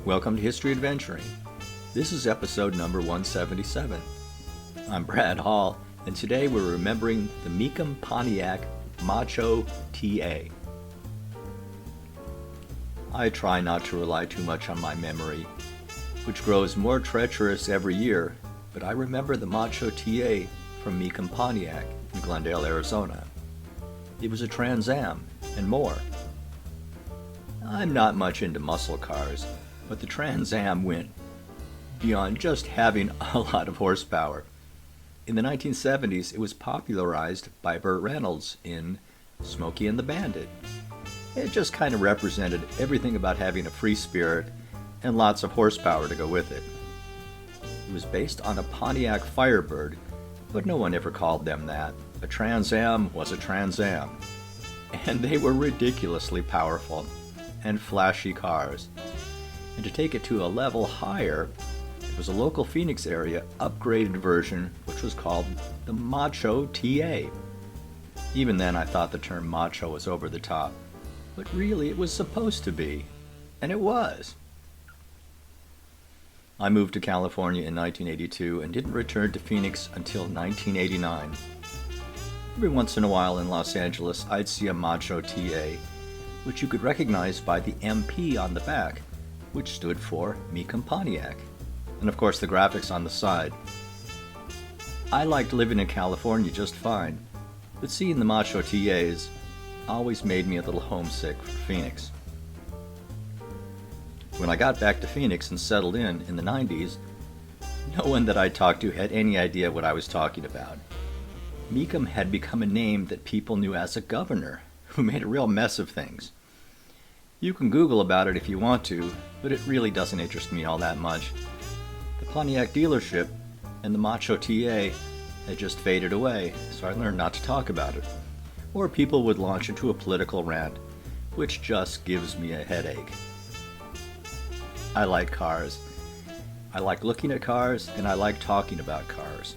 Welcome to History Adventuring. This is episode number 177. I'm Brad Hall, and today we're remembering the Mecham Pontiac Macho TA. I try not to rely too much on my memory, which grows more treacherous every year, but I remember the Macho TA from Mecham, Pontiac in Glendale, Arizona. It was a Trans Am and more. I'm not much into muscle cars, but the Trans Am went beyond just having a lot of horsepower. In the 1970s, it was popularized by Burt Reynolds in Smokey and the Bandit. It just kind of represented everything about having a free spirit and lots of horsepower to go with it. It was based on a Pontiac Firebird, but no one ever called them that. A Trans Am was a Trans Am. And they were ridiculously powerful and flashy cars. And to take it to a level higher, it was a local Phoenix area upgraded version which was called the Macho TA. Even then I thought the term macho was over the top, but really it was supposed to be, and it was. I moved to California in 1982 and didn't return to Phoenix until 1989. Every once in a while in Los Angeles I'd see a Macho TA, which you could recognize by the MP on the back, which stood for Mecham Pontiac, and of course the graphics on the side. I liked living in California just fine, but seeing the Macho TAs always made me a little homesick for Phoenix. When I got back to Phoenix and settled in the 90s, no one that I talked to had any idea what I was talking about. Mecham had become a name that people knew as a governor, who made a real mess of things. You can Google about it if you want to, but it really doesn't interest me all that much. The Pontiac dealership and the Macho TA had just faded away, so I learned not to talk about it. Or people would launch into a political rant, which just gives me a headache. I like cars. I like looking at cars, and I like talking about cars.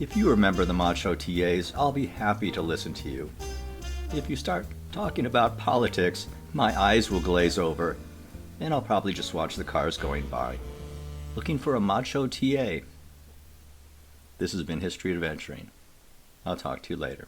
If you remember the Macho TAs, I'll be happy to listen to you. If you start talking about politics, my eyes will glaze over, and I'll probably just watch the cars going by. Looking for a Macho TA. This has been History Adventuring. I'll talk to you later.